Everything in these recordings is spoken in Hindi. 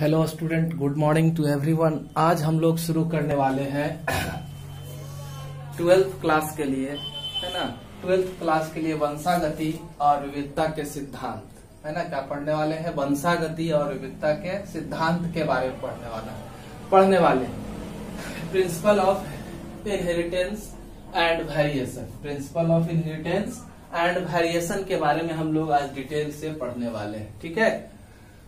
Hello student, good morning to everyone. आज हम लोग शुरू करने वाले हैं 12th क्लास के लिए, है ना। 12th क्लास के लिए वंशागति और विविधता के सिद्धांत, है ना। क्या पढ़ने वाले हैं? वंशागति और विविधता के सिद्धांत के बारे में पढ़ने वाले principle of inheritance and variation. Principle of inheritance and variation के बारे में हम लोग आज डिटेल से पढ़ने वाले हैं, ठीक है।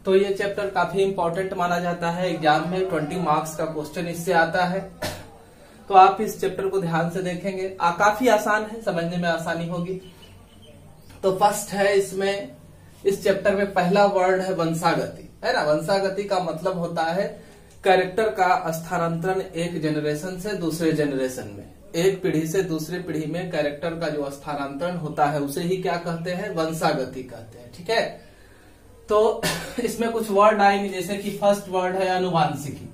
तो ये चैप्टर काफी इंपॉर्टेंट माना जाता है। एग्जाम में 20 मार्क्स का क्वेश्चन इससे आता है, तो आप इस चैप्टर को ध्यान से देखेंगे। काफी आसान है, समझने में आसानी होगी। तो फर्स्ट है इसमें, इस चैप्टर में पहला वर्ड है वंशागति, है ना। वंशागति का मतलब होता है कैरेक्टर का स्थानांतरण एक जनरेशन से दूसरे जनरेशन में, एक पीढ़ी से दूसरी पीढ़ी में कैरेक्टर का जो स्थानांतरण होता है उसे ही क्या कहते हैं? वंशागति कहते हैं, ठीक है। तो इसमें कुछ वर्ड आएंगे, जैसे कि फर्स्ट वर्ड है अनुवांशिकी।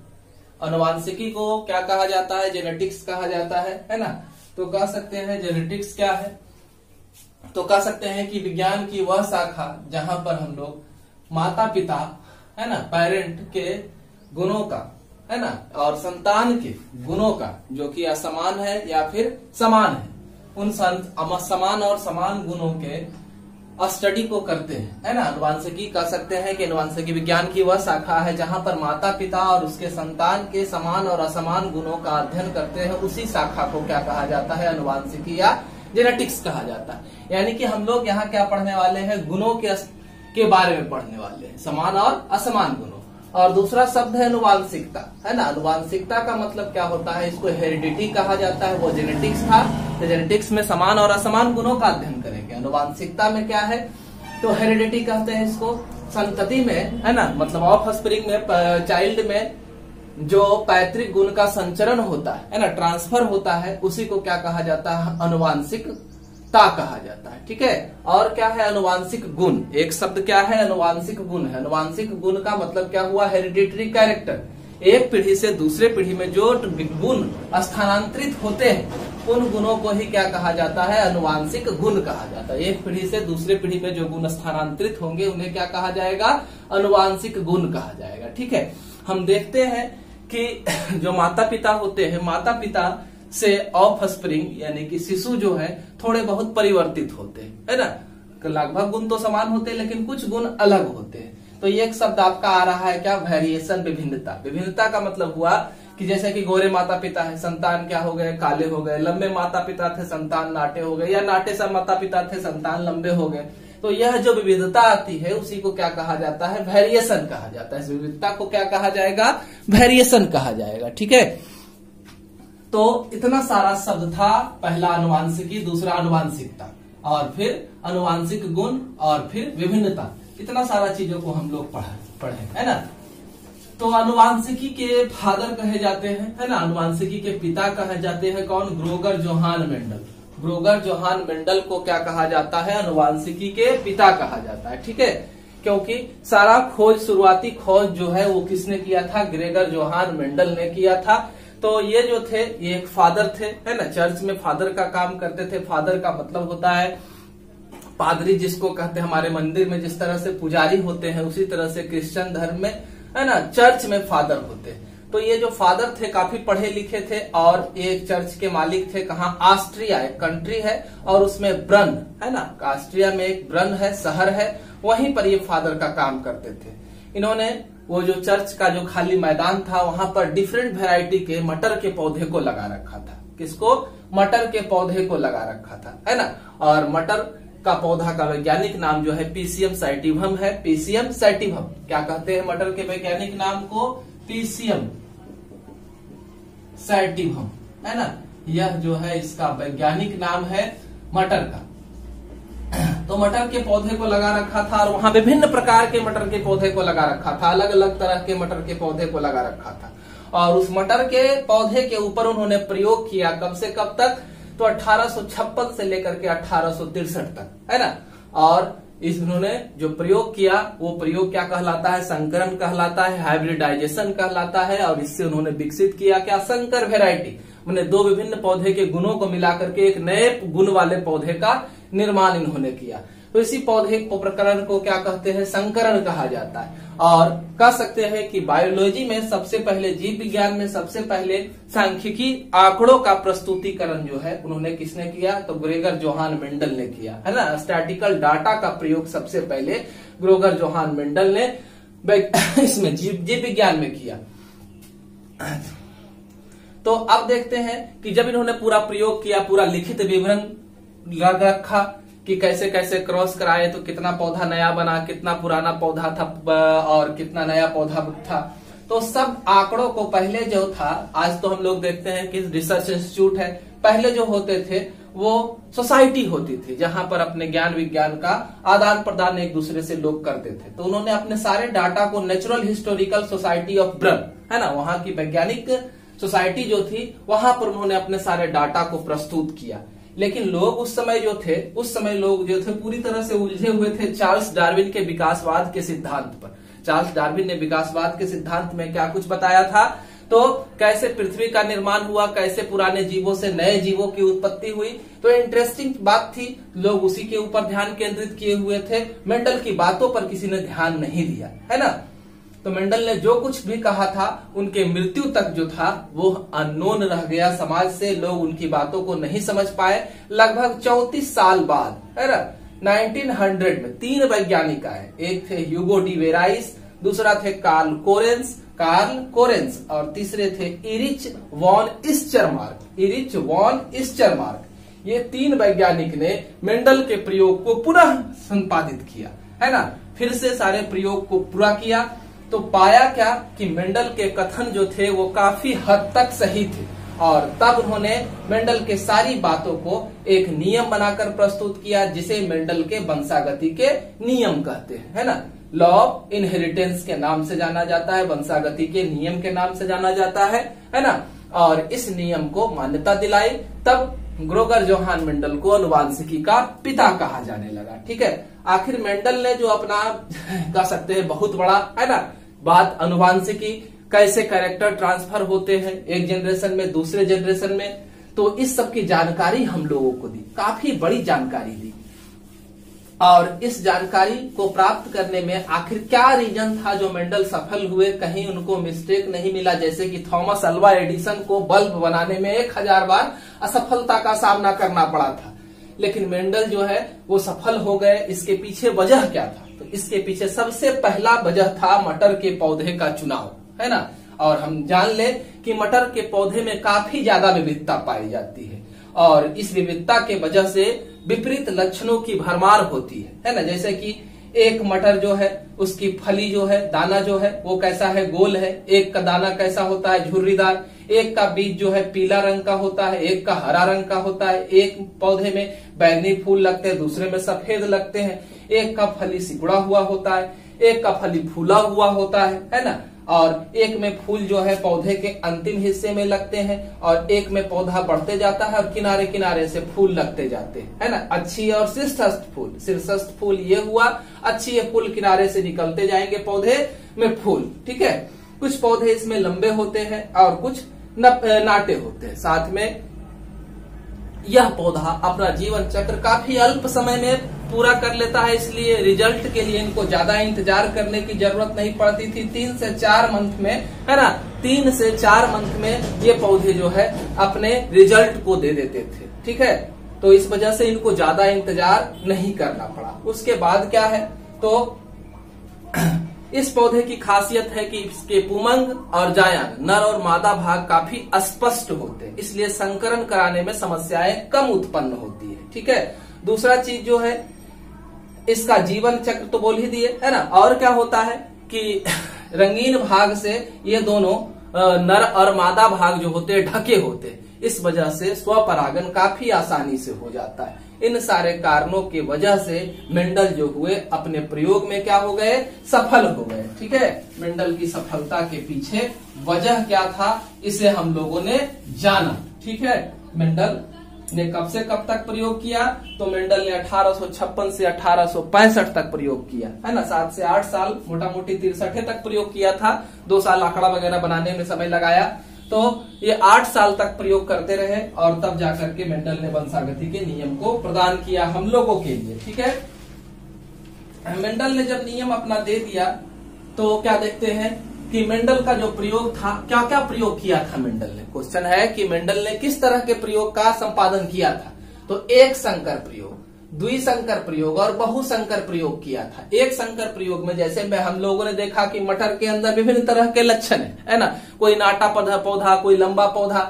अनुवांशिकी को क्या कहा जाता है? जेनेटिक्स कहा जाता है ना। तो कह सकते हैं जेनेटिक्स क्या है? तो कह सकते हैं कि विज्ञान की वह शाखा जहां पर हम लोग माता पिता, है ना, पेरेंट के गुणों का, है ना, और संतान के गुणों का जो कि असमान है या फिर समान है, उन समान और समान गुणों के स्टडी को करते हैं, है ना। अनुवांशिकी कह सकते हैं कि अनुवांशिकी विज्ञान की वह शाखा है जहां पर माता पिता और उसके संतान के समान और असमान गुणों का अध्ययन करते हैं। उसी शाखा को क्या कहा जाता है? अनुवांशिकी या जेनेटिक्स कहा जाता है। यानी कि हम लोग यहाँ क्या पढ़ने वाले हैं? गुणों के बारे में पढ़ने वाले हैं, समान और असमान गुणों। और दूसरा शब्द है अनुवांशिकता, है ना। अनुवांशिकता का मतलब क्या होता है? इसको हेरिडिटी कहा जाता है, वो जेनेटिक्स था। तो जेनेटिक्स में समान और असमान गुणों का अध्ययन करेंगे। अनुवांशिकता में क्या है? तो हेरिडिटी कहते हैं इसको। संतति में, है ना, मतलब ऑफ स्प्रिंग में, चाइल्ड में जो पैतृक गुण का संचरण होता है ना, ट्रांसफर होता है, उसी को क्या कहा जाता है? अनुवांशिकता कहा जाता है, ठीक है। और क्या है? अनुवांशिक गुण। एक शब्द क्या है? अनुवांशिक गुण है। अनुवांशिक गुण का मतलब क्या हुआ? Hereditary character. एक पीढ़ी से दूसरे पीढ़ी में जो गुण स्थानांतरित होते हैं उन गुणों को ही क्या कहा जाता है? अनुवांशिक गुण कहा जाता है। एक पीढ़ी से दूसरे पीढ़ी में जो गुण स्थानांतरित होंगे उन्हें क्या कहा जाएगा? अनुवांशिक गुण कहा जाएगा, ठीक है। हम देखते हैं कि जो माता पिता होते हैं, माता पिता से ऑफ स्प्रिंग यानी कि शिशु जो है थोड़े बहुत परिवर्तित होते हैं, है ना। लगभग गुण तो समान होते हैं लेकिन कुछ गुण अलग होते हैं। तो ये एक शब्द आपका आ रहा है क्या? वेरिएशन, विभिन्नता। विभिन्नता का मतलब हुआ कि जैसे कि गोरे माता पिता है, संतान क्या हो गए? काले हो गए। लंबे माता पिता थे, संतान नाटे हो गए, या नाटे से माता पिता थे, संतान लंबे हो गए। तो यह जो विविधता आती है उसी को क्या कहा जाता है? वेरिएशन कहा जाता है। इस विविधता को क्या कहा जाएगा? वेरिएशन कहा जाएगा, ठीक है। तो इतना सारा शब्द था। पहला अनुवांशिकी, दूसरा अनुवांशिकता, और फिर अनुवांशिक गुण, और फिर विभिन्नता। इतना सारा चीजों को हम लोग पढ़े, है ना। तो अनुवांशिकी के फादर कहे जाते हैं, है ना। अनुवांशिकी के पिता कहे जाते हैं कौन? ग्रोगर जोहान मेंडल। ग्रोगर जोहान मेंडल को क्या कहा जाता है? अनुवांशिकी के पिता कहा जाता है, ठीक है। क्योंकि सारा खोज, शुरुआती खोज जो है वो किसने किया था? ग्रेगर जोहान मेंडल ने किया था। तो ये जो थे ये एक फादर थे, है ना। चर्च में फादर का काम करते थे। फादर का मतलब होता है पादरी, जिसको कहते हैं। हमारे मंदिर में जिस तरह से पुजारी होते हैं उसी तरह से क्रिश्चियन धर्म में, है ना, चर्च में फादर होते हैं। तो ये जो फादर थे काफी पढ़े लिखे थे और एक चर्च के मालिक थे। कहाँ? ऑस्ट्रिया एक कंट्री है और उसमें ब्रन, है ना, ऑस्ट्रिया में एक ब्रन है, शहर है, वहीं पर ये फादर का काम करते थे। इन्होंने वो जो चर्च का जो खाली मैदान था वहां पर डिफरेंट वैरायटी के मटर के पौधे को लगा रखा था। किसको? मटर के पौधे को लगा रखा था, है ना। और मटर का पौधा का वैज्ञानिक नाम जो है पीसियम सैटिवम है। पीसियम सैटिवम क्या कहते हैं? मटर के वैज्ञानिक नाम को पीसियम सैटिवम, है ना। यह जो है इसका वैज्ञानिक नाम है मटर का। तो मटर के पौधे को लगा रखा था और वहां विभिन्न प्रकार के मटर के पौधे को लगा रखा था। अलग अलग तरह के मटर के पौधे को लगा रखा था और उस मटर के पौधे के ऊपर उन्होंने प्रयोग किया। कब से कब तक? तो 1856 से लेकर के 1863 तक, है ना। और इन्होंने जो प्रयोग किया वो प्रयोग क्या कहलाता है? संकरण कहलाता है, हाइब्रिडाइजेशन कहलाता है। और इससे उन्होंने विकसित किया क्या? संकर वेराइटी। उन्हें दो विभिन्न पौधे के गुणों को मिलाकर के एक नए गुण वाले पौधे का निर्माण इन्होंने किया। तो इसी पौधे को प्रकरण को क्या कहते हैं, संकरण कहा जाता है। और कह सकते हैं कि बायोलॉजी में सबसे पहले, जीव विज्ञान में सबसे पहले सांख्यिकी आंकड़ों का प्रस्तुतिकरण जो है उन्होंने किसने किया, तो ग्रेगर जोहान मेंडल ने किया, है ना। स्टैटिकल डाटा का प्रयोग सबसे पहले ग्रेगर जोहान मेंडल ने इसमें जीव विज्ञान में किया। तो अब देखते हैं कि जब इन्होंने पूरा प्रयोग किया, पूरा लिखित विवरण रखा कि कैसे कैसे क्रॉस कराए तो कितना पौधा नया बना, कितना पुराना पौधा था और कितना नया पौधा था, तो सब आंकड़ों को पहले जो था, आज तो हम लोग देखते हैं कि रिसर्च इंस्टीट्यूट है, पहले जो होते थे वो सोसाइटी होती थी जहां पर अपने ज्ञान विज्ञान का आदान प्रदान एक दूसरे से लोग करते थे। तो उन्होंने अपने सारे डाटा को नेचुरल हिस्टोरिकल सोसाइटी ऑफ ब्रन, है ना, वहां की वैज्ञानिक सोसाइटी जो थी वहां पर उन्होंने अपने सारे डाटा को प्रस्तुत किया। लेकिन लोग उस समय जो थे पूरी तरह से उलझे हुए थे चार्ल्स डार्विन के विकासवाद के सिद्धांत पर। चार्ल्स डार्विन ने विकासवाद के सिद्धांत में क्या कुछ बताया था, तो कैसे पृथ्वी का निर्माण हुआ, कैसे पुराने जीवों से नए जीवों की उत्पत्ति हुई। तो इंटरेस्टिंग बात थी, लोग उसी के ऊपर ध्यान केंद्रित किए हुए थे। मेंडल की बातों पर किसी ने ध्यान नहीं दिया, है ना। तो मेंडल ने जो कुछ भी कहा था उनके मृत्यु तक जो था वो अननोन रह गया समाज से, लोग उनकी बातों को नहीं समझ पाए। लगभग 34 साल बाद, है ना, 1900 में 3 वैज्ञानिक आए। एक थे ह्यूगो डी वेराइस, दूसरा थे कार्ल कोरेंस और तीसरे थे इरिच वॉन इस्चरमार्क। ये 3 वैज्ञानिक ने मेंडल के प्रयोग को पुनः संपादित किया, है ना, फिर से सारे प्रयोग को पूरा किया। तो पाया क्या कि मेंडल के कथन जो थे वो काफी हद तक सही थे, और तब उन्होंने मेंडल के सारी बातों को एक नियम बनाकर प्रस्तुत किया जिसे मेंडल के वंशागति के नियम कहते हैं, है ना। लॉ ऑफ इनहेरिटेंस के नाम से जाना जाता है, वंशागति के नियम के नाम से जाना जाता है ना। और इस नियम को मान्यता दिलाई, तब ग्रेगर जोहान मेंडल को अनुवांशिकी का पिता कहा जाने लगा। ठीक है, आखिर मेंडल ने जो अपना कह सकते हैं बहुत बड़ा, है ना, बात अनुवांशिकी, कैसे कैरेक्टर ट्रांसफर होते हैं एक जनरेशन में दूसरे जनरेशन में, तो इस सब की जानकारी हम लोगों को दी, काफी बड़ी जानकारी दी। और इस जानकारी को प्राप्त करने में आखिर क्या रीजन था जो मेंडल सफल हुए, कहीं उनको मिस्टेक नहीं मिला, जैसे कि थॉमस अल्वा एडिसन को बल्ब बनाने में 1000 बार असफलता का सामना करना पड़ा था, लेकिन मेंडल जो है वो सफल हो गए। इसके पीछे वजह क्या था, तो इसके पीछे सबसे पहला वजह था मटर के पौधे का चुनाव, है ना। और हम जान ले कि मटर के पौधे में काफी ज्यादा विविधता पाई जाती है, और इस विविधता के वजह से विपरीत लक्षणों की भरमार होती है ना। जैसे कि एक मटर जो है उसकी फली जो है, दाना जो है वो कैसा है, गोल है, एक का दाना कैसा होता है, झुर्रीदार, एक का बीज जो है पीला रंग का होता है, एक का हरा रंग का होता है, एक पौधे में बैंगनी फूल लगते हैं, दूसरे में सफेद लगते हैं, एक का फली सिकुड़ा हुआ होता है, एक का फली फूला हुआ होता है ना। और एक में फूल जो है पौधे के अंतिम हिस्से में लगते हैं, और एक में पौधा बढ़ते जाता है और किनारे किनारे से फूल लगते जाते हैं, है ना। अच्छी और शीर्षस्थ फूल ये हुआ, अच्छी ये फूल किनारे से निकलते जाएंगे पौधे में फूल। ठीक है, कुछ पौधे इसमें लंबे होते हैं और कुछ नाटे होते हैं। साथ में यह पौधा अपना जीवन चक्र काफी अल्प समय में पूरा कर लेता है, इसलिए रिजल्ट के लिए इनको ज्यादा इंतजार करने की जरूरत नहीं पड़ती थी। 3 से 4 मंथ में, है ना, 3 से 4 मंथ में ये पौधे जो है अपने रिजल्ट को दे देते थे। ठीक है, तो इस वजह से इनको ज्यादा इंतजार नहीं करना पड़ा। उसके बाद क्या है, तो इस पौधे की खासियत है कि इसके पुमंग और जायन, नर और मादा भाग काफी अस्पष्ट होते हैं, इसलिए संकरण कराने में समस्याएं कम उत्पन्न होती है। ठीक है, दूसरा चीज जो है इसका जीवन चक्र तो बोल ही दिए, है ना। और क्या होता है कि रंगीन भाग से ये दोनों नर और मादा भाग जो होते हैं ढके होते हैं, इस वजह से स्वपरागन काफी आसानी से हो जाता है। इन सारे कारणों की वजह से मेंडल जो हुए अपने प्रयोग में क्या हो गए, सफल हो गए। ठीक है, मेंडल की सफलता के पीछे वजह क्या था इसे हम लोगों ने जाना। ठीक है, मेंडल ने कब से कब तक प्रयोग किया, तो मेंडल ने 1856 से 1865 तक प्रयोग किया, है ना। 7 से 8 साल, मोटा मोटी 63 तक प्रयोग किया था। 2 साल आंकड़ा वगैरह बनाने में समय लगाया, तो ये 8 साल तक प्रयोग करते रहे, और तब जाकर के मेंडल ने वंशागति के नियम को प्रदान किया हम लोगों के लिए। ठीक है, मेंडल ने जब नियम अपना दे दिया तो क्या देखते हैं कि मेंडल का जो प्रयोग था, क्या क्या प्रयोग किया था मेंडल ने। क्वेश्चन है कि मेंडल ने किस तरह के प्रयोग का संपादन किया था। तो एक संकर प्रयोग, द्विसंकर प्रयोग और बहुसंकर प्रयोग किया था। एक संकर प्रयोग में जैसे में हम लोगों ने देखा कि मटर के अंदर विभिन्न तरह के लक्षण है ना, कोई नाटा पौधा, कोई लंबा पौधा,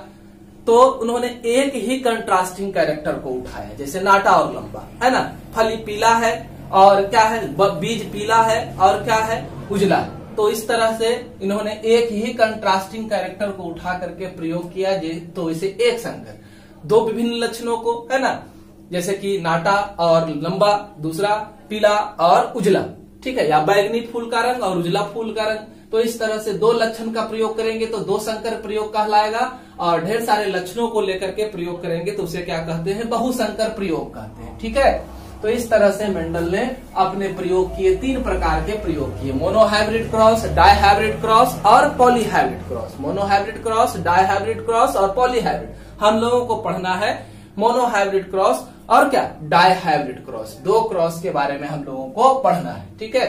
तो उन्होंने एक ही कंट्रास्टिंग कैरेक्टर को उठाया, जैसे नाटा और लंबा, है ना। फली पीला है और क्या है, बीज पीला है और क्या है, उजला है। तो इस तरह से इन्होंने एक ही कंट्रास्टिंग कैरेक्टर को उठा करके प्रयोग किया, तो इसे एक संकर। दो विभिन्न लक्षणों को, है ना, जैसे कि नाटा और लंबा, दूसरा पीला और उजला, ठीक है, या बैगनी फूल का रंग और उजला फूल का रंग। तो इस तरह से दो लक्षण का प्रयोग करेंगे तो दो संकर प्रयोग कहलाएगा, और ढेर सारे लक्षणों को लेकर के प्रयोग करेंगे तो उसे क्या कहते हैं, बहुसंकर प्रयोग कहते हैं। ठीक है, तो इस तरह से मेंडल ने अपने प्रयोग किए, 3 प्रकार के प्रयोग किए, मोनोहाइब्रिड क्रॉस, डायहाइब्रिड क्रॉस और polyhybrid cross. Monohybrid cross, dihybrid cross और पॉलीहाइब्रिड। हम लोगों को पढ़ना है मोनोहाइब्रिड क्रॉस और क्या, डायहाइब्रिड क्रॉस। 2 क्रॉस के बारे में हम लोगों को पढ़ना है। ठीक है,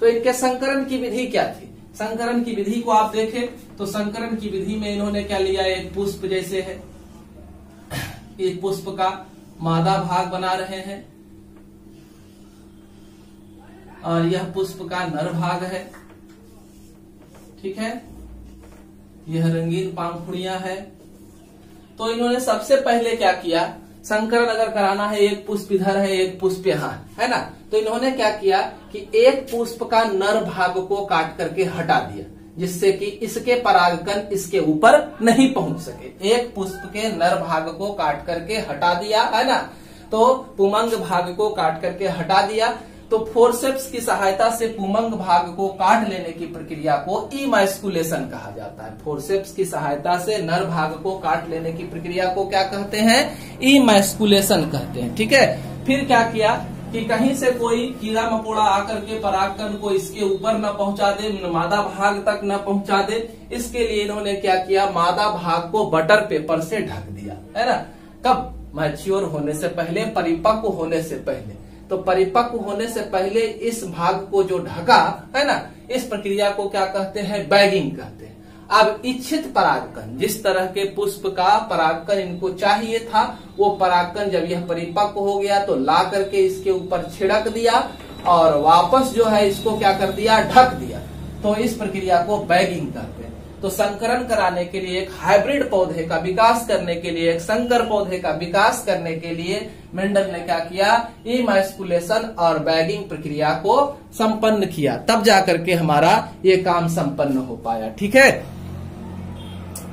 तो इनके संकरण की विधि क्या थी। संकरण की विधि को आप देखें तो संकरण की विधि में इन्होंने क्या लिया, एक पुष्प जैसे है, एक पुष्प का मादा भाग बना रहे हैं और यह पुष्प का नर भाग है। ठीक है, यह रंगीन पंखुड़ियां है। तो इन्होंने सबसे पहले क्या किया, संकरण अगर कराना है, एक पुष्प इधर है, एक पुष्प यहाँ है ना, तो इन्होंने क्या किया कि एक पुष्प का नर भाग को काट करके हटा दिया, जिससे कि इसके परागकण इसके ऊपर नहीं पहुंच सके। एक पुष्प के नर भाग को काट करके हटा दिया, है ना, तो पुमंग भाग को काट करके हटा दिया। तो फोर्सेप्स की सहायता से पुमंग भाग को काट लेने की प्रक्रिया को इमैस्कुलेशन कहा जाता है। फोर्सेप्स की सहायता से नर भाग को काट लेने की प्रक्रिया को क्या कहते हैं, इमैस्कुलेशन कहते हैं। ठीक है, फिर क्या किया कि कहीं से कोई कीड़ा मकोड़ा आकर के परागकण को इसके ऊपर न पहुंचा दे, मादा भाग तक न पहुंचा दे, इसके लिए इन्होंने क्या किया, मादा भाग को बटर पेपर से ढक दिया, है ना। कब, मैच्योर होने से पहले, परिपक्व होने से पहले। तो परिपक्व होने से पहले इस भाग को जो ढका, है ना, इस प्रक्रिया को क्या कहते हैं, बैगिंग कहते हैं। अब इच्छित परागकण, जिस तरह के पुष्प का परागकण इनको चाहिए था, वो परागकण जब यह परिपक्व हो गया तो ला करके इसके ऊपर छिड़क दिया और वापस जो है इसको क्या कर दिया, ढक दिया। तो इस प्रक्रिया को बैगिंग कहते हैं। तो संकरण कराने के लिए, एक हाइब्रिड पौधे का विकास करने के लिए, एक संकर पौधे का विकास करने के लिए मेंडल ने क्या किया, इमैस्कुलेशन और बैगिंग प्रक्रिया को संपन्न किया, तब जाकर के हमारा ये काम संपन्न हो पाया। ठीक है,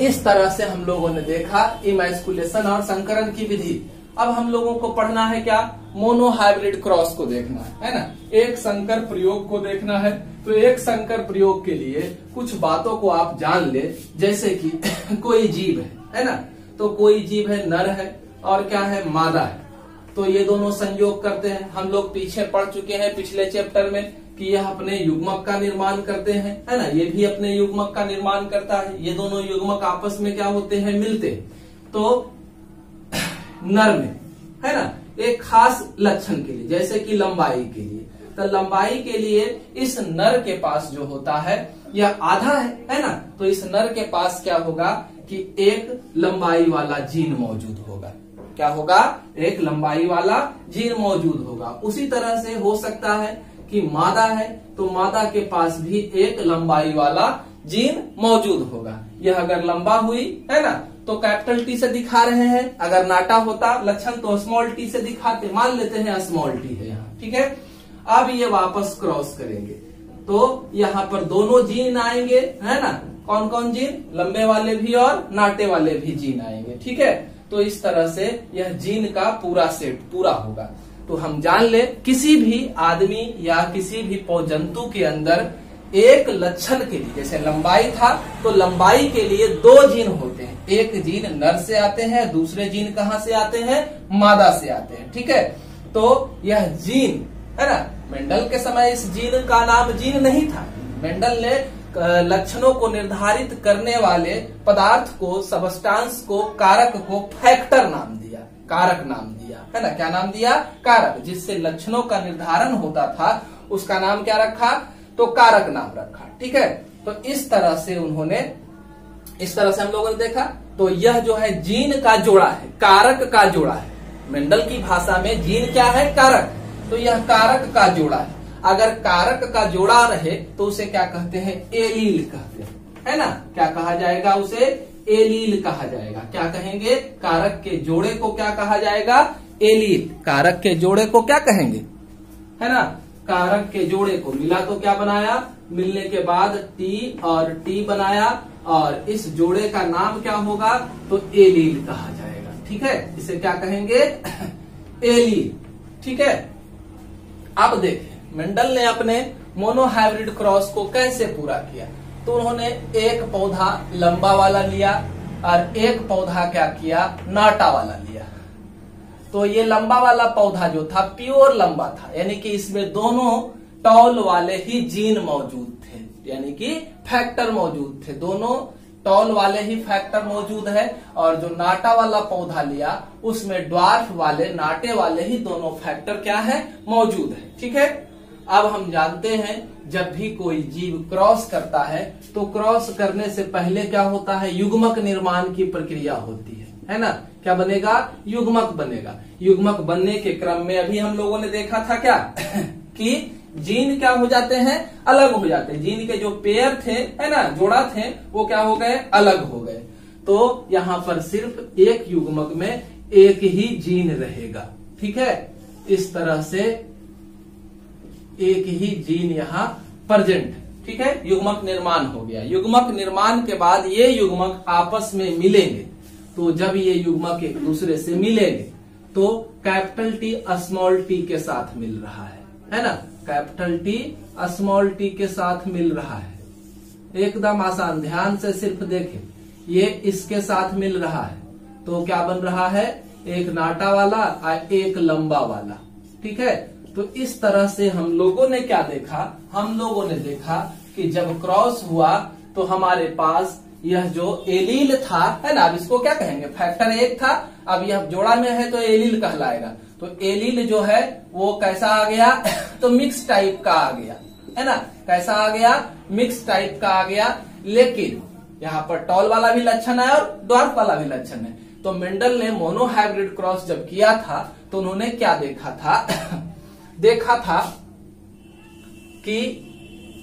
इस तरह से हम लोगों ने देखा इमैस्कुलेशन और संकरण की विधि। अब हम लोगों को पढ़ना है क्या, मोनोहाइब्रिड क्रॉस को देखना है ना, एक संकर प्रयोग को देखना है। तो एक संकर प्रयोग के लिए कुछ बातों को आप जान ले, जैसे कि कोई जीव है ना, तो कोई जीव है, नर है और क्या है, मादा है। तो ये दोनों संयोग करते हैं। हम लोग पीछे पढ़ चुके हैं पिछले चैप्टर में कि यह अपने युग्मक का निर्माण करते हैं, है ना, ये भी अपने युग्मक का निर्माण करता है। ये दोनों युग्मक आपस में क्या होते हैं, मिलते। तो नर में, है ना, एक खास लक्षण के लिए, जैसे कि लंबाई के लिए, तो लंबाई के लिए इस नर के पास जो होता है यह आधा है ना, तो इस नर के पास क्या होगा कि एक लंबाई वाला जीन मौजूद होगा। क्या होगा, एक लंबाई वाला जीन मौजूद होगा। उसी तरह से हो सकता है कि मादा है तो मादा के पास भी एक लंबाई वाला जीन मौजूद होगा। यह अगर लंबा हुई, है ना, तो कैपिटल टी से दिखा रहे हैं, अगर नाटा होता लक्षण तो स्मॉल टी से दिखाते, मान लेते हैं स्मॉल टी है यहाँ। ठीक है, अब ये वापस क्रॉस करेंगे तो यहाँ पर दोनों जीन आएंगे, है ना, कौन कौन जीन, लंबे वाले भी और नाटे वाले भी जीन आएंगे। ठीक है, तो इस तरह से यह जीन का पूरा सेट पूरा होगा। तो हम जान ले, किसी भी आदमी या किसी भी जंतु के अंदर एक लक्षण के लिए, जैसे लंबाई था तो लंबाई के लिए 2 जीन होते हैं, एक जीन नर से आते हैं, दूसरे जीन कहाँ से आते हैं, मादा से आते हैं। ठीक है, तो यह जीन, है ना, मेंडल के समय इस जीन का नाम जीन नहीं था। मेंडल ने लक्षणों को निर्धारित करने वाले पदार्थ को, सबस्टांस को, कारक को फैक्टर नाम दिया, कारक नाम दिया, है ना, क्या नाम दिया, कारक, जिससे लक्षणों का निर्धारण होता था उसका नाम क्या रखा, तो कारक नाम रखा। ठीक है, तो इस तरह से हम लोगों ने देखा। तो यह जो है जीन का जोड़ा है, कारक का जोड़ा है। मेंडल की भाषा में जीन क्या है, कारक। तो यह कारक का जोड़ा है। अगर कारक का जोड़ा रहे तो उसे क्या कहते हैं, एलील कहते हैं, है ना। क्या कहा जाएगा उसे, एलील कहा जाएगा। क्या कहेंगे, कारक के जोड़े को क्या कहा जाएगा, एलील। कारक के जोड़े को क्या कहेंगे, है ना। कारक के जोड़े को मिला तो क्या बनाया, मिलने के बाद टी और टी बनाया, और इस जोड़े का नाम क्या होगा, तो एलील कहा जाएगा। ठीक है, इसे क्या कहेंगे, एलील। ठीक है, अब देखें मेंडल ने अपने मोनोहाइब्रिड क्रॉस को कैसे पूरा किया। तो उन्होंने एक पौधा लंबा वाला लिया और एक पौधा क्या किया, नाटा वाला लिया। तो ये लंबा वाला पौधा जो था प्योर लंबा था, यानी कि इसमें दोनों टॉल वाले ही जीन मौजूद थे, यानी कि फैक्टर मौजूद थे, दोनों टॉल वाले ही फैक्टर मौजूद है। और जो नाटा वाला पौधा लिया उसमें ड्वार्फ वाले, नाटे वाले ही दोनों फैक्टर क्या है, मौजूद है। ठीक है, अब हम जानते हैं जब भी कोई जीव क्रॉस करता है तो क्रॉस करने से पहले क्या होता है, युग्मक निर्माण की प्रक्रिया होती है ना। क्या बनेगा, युग्मक बनेगा। युग्मक बनने के क्रम में अभी हम लोगों ने देखा था क्या कि जीन क्या हो जाते हैं, अलग हो जाते हैं। जीन के जो पेयर थे, है ना, जोड़ा थे, वो क्या हो गए, अलग हो गए। तो यहाँ पर सिर्फ एक युग्मक में एक ही जीन रहेगा। ठीक है, इस तरह से एक ही जीन यहाँ प्रेजेंट। ठीक है, युग्मक निर्माण हो गया। युग्मक निर्माण के बाद ये युग्मक आपस में मिलेंगे। तो जब ये युग्मक एक दूसरे से मिलेंगे तो कैपिटल टी स्मॉल टी के साथ मिल रहा है ना। कैपिटल टी स्मॉल टी के साथ मिल रहा है। एकदम आसान, ध्यान से सिर्फ देखें, ये इसके साथ मिल रहा है तो क्या बन रहा है, एक नाटा वाला और एक लंबा वाला। ठीक है, तो इस तरह से हम लोगों ने क्या देखा, हम लोगों ने देखा कि जब क्रॉस हुआ तो हमारे पास यह जो एलील था, है ना, अब इसको क्या कहेंगे, फैक्टर एक था, अब यह जोड़ा में है तो एलील कहलाएगा। तो एलील जो है वो कैसा आ गया तो मिक्स टाइप का आ गया, है ना। कैसा आ गया, मिक्स टाइप का आ गया। लेकिन यहाँ पर टॉल वाला भी लक्षण है और ड्वार्फ वाला भी लक्षण है। तो मेंडल ने मोनोहाइब्रिड क्रॉस जब किया था तो उन्होंने क्या देखा था देखा था कि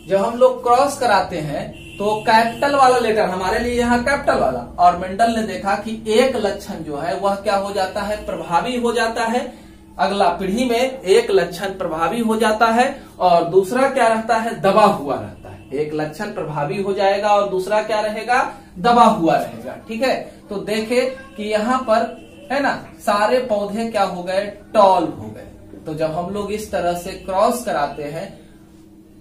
जब हम लोग क्रॉस कराते हैं तो कैपिटल वाला लेटर, हमारे लिए यहाँ कैपिटल वाला, और मेंडल ने देखा कि एक लक्षण जो है वह क्या हो जाता है, प्रभावी हो जाता है। अगला पीढ़ी में एक लक्षण प्रभावी हो जाता है और दूसरा क्या रहता है, दबा हुआ रहता है। एक लक्षण प्रभावी हो जाएगा और दूसरा क्या रहेगा, दबा हुआ रहेगा। ठीक है, तो देखे कि यहाँ पर, है ना, सारे पौधे क्या हो गए, टॉल हो गए। तो जब हम लोग इस तरह से क्रॉस कराते हैं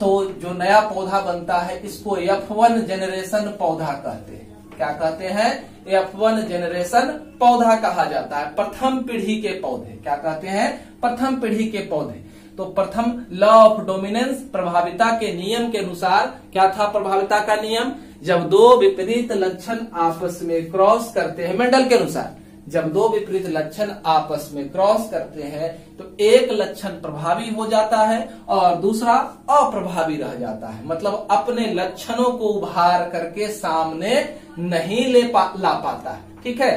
तो जो नया पौधा बनता है इसको F1 जेनरेशन पौधा कहते हैं। क्या कहते हैं, F1 जेनरेशन पौधा कहा जाता है। प्रथम पीढ़ी के पौधे क्या कहते हैं, प्रथम पीढ़ी के पौधे। तो प्रथम लॉ ऑफ डोमिनेंस, प्रभाविता के नियम के अनुसार क्या था, प्रभाविता का नियम, जब दो विपरीत लक्षण आपस में क्रॉस करते हैं, मेंडल के अनुसार जब दो विपरीत लक्षण आपस में क्रॉस करते हैं तो एक लक्षण प्रभावी हो जाता है और दूसरा अप्रभावी रह जाता है। मतलब अपने लक्षणों को उभार करके सामने नहीं ला पाता है। ठीक है,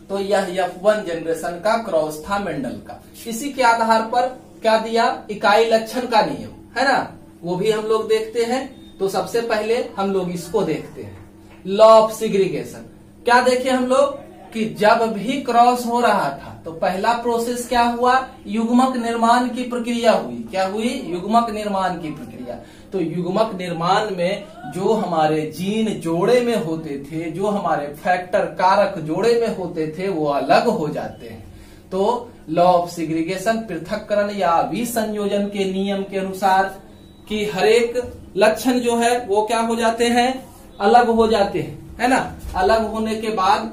तो यह F1 जनरेशन का क्रॉस था मेंडल का। इसी के आधार पर क्या दिया, इकाई लक्षण का नियम, है ना, वो भी हम लोग देखते हैं। तो सबसे पहले हम लोग इसको देखते हैं, लॉ ऑफ सिग्रीगेशन। क्या देखे हम लोग कि जब भी क्रॉस हो रहा था तो पहला प्रोसेस क्या हुआ, युग्मक निर्माण की प्रक्रिया हुई। क्या हुई, युग्मक निर्माण की प्रक्रिया। तो युग्मक निर्माण में जो हमारे जीन जोड़े में होते थे, जो हमारे फैक्टर कारक जोड़े में होते थे, वो अलग हो जाते हैं। तो लॉ ऑफ सिग्रीगेशन, पृथक्करण या विसंयोजन के नियम के अनुसार कि हरेक लक्षण जो है वो क्या हो जाते हैं, अलग हो जाते हैं, है ना। अलग होने के बाद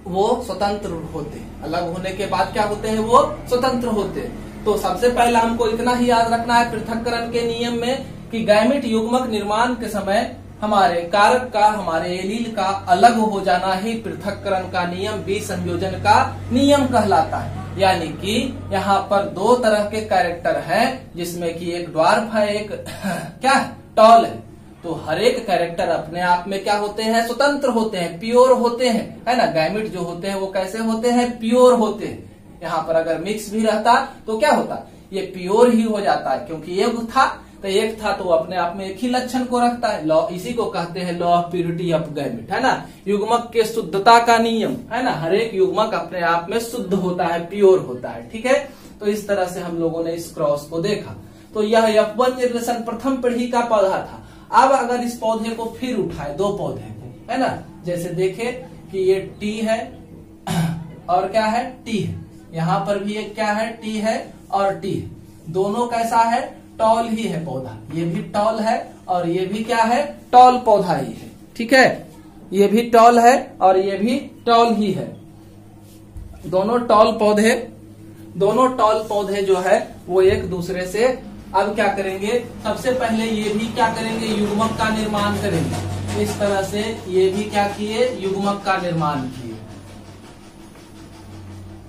वो स्वतंत्र होते हैं। अलग होने के बाद क्या होते हैं, वो स्वतंत्र होते हैं। तो सबसे पहला हमको इतना ही याद रखना है पृथक्करण के नियम में कि गैमेट युग्मक निर्माण के समय हमारे कारक का, हमारे एलील का अलग हो जाना ही पृथक्करण का नियम, विसंयोजन का नियम कहलाता है। यानी कि यहाँ पर दो तरह के कैरेक्टर हैं, जिसमें कि एक ड्वार्फ है, एक क्या है, टॉल है। तो हर एक कैरेक्टर अपने आप में क्या होते हैं, स्वतंत्र होते हैं, प्योर होते हैं, है ना। गैमेट जो होते हैं वो कैसे होते हैं, प्योर होते हैं। यहाँ पर अगर मिक्स भी रहता तो क्या होता, ये प्योर ही हो जाता है, क्योंकि एक था तो एक था तो अपने आप में एक ही लक्षण को रखता है। लॉ, इसी को कहते हैं law of purity of gamete, है ना। युग्मक के शुद्धता का नियम, है ना। हर एक युग्मक अपने आप में शुद्ध होता है, प्योर होता है, ठीक है। तो इस तरह से हम लोगों ने इस क्रॉस को देखा। तो यह F1 जनरेशन प्रथम पीढ़ी का पौधा था। अब अगर इस पौधे को फिर उठाए, दो पौधे को, है ना, जैसे देखे कि ये टी है और क्या है, टी है। यहाँ पर भी एक क्या है, टी है और टी है। दोनों कैसा है, टॉल ही है पौधा। ये भी टॉल है और ये भी क्या है, टॉल पौधा ही है, ठीक है। ये भी टॉल है और ये भी टॉल ही है। दोनों टॉल पौधे जो है वो एक दूसरे से अब क्या करेंगे, सबसे पहले ये भी क्या करेंगे, युग्मक का निर्माण करेंगे। इस तरह से ये भी क्या किए, युग्मक का निर्माण किए।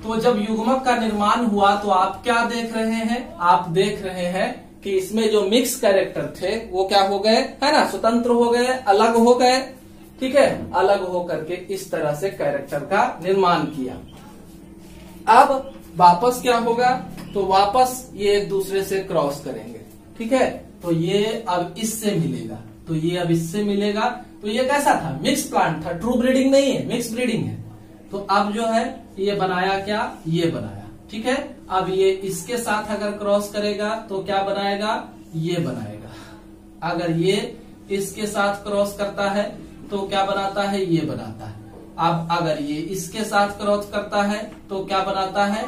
तो जब युग्मक का निर्माण हुआ तो आप क्या देख रहे हैं, आप देख रहे हैं कि इसमें जो मिक्स कैरेक्टर थे वो क्या हो गए, है ना, स्वतंत्र हो गए, अलग हो गए, ठीक है। अलग होकर के इस तरह से कैरेक्टर का निर्माण किया। अब वापस क्या होगा, तो वापस ये एक दूसरे से क्रॉस करेंगे, ठीक है। तो ये अब इससे मिलेगा, तो ये अब इससे मिलेगा। तो ये कैसा था, मिक्स प्लांट था, ट्रू ब्रीडिंग नहीं है, मिक्स ब्रीडिंग है। तो अब जो है ये बनाया क्या, ये बनाया, ठीक है। अब ये इसके साथ अगर क्रॉस करेगा तो क्या बनाएगा, ये बनाएगा। अगर ये इसके साथ क्रॉस करता है तो क्या बनाता है, ये बनाता है। अब अगर ये इसके साथ क्रॉस करता है तो क्या बनाता है,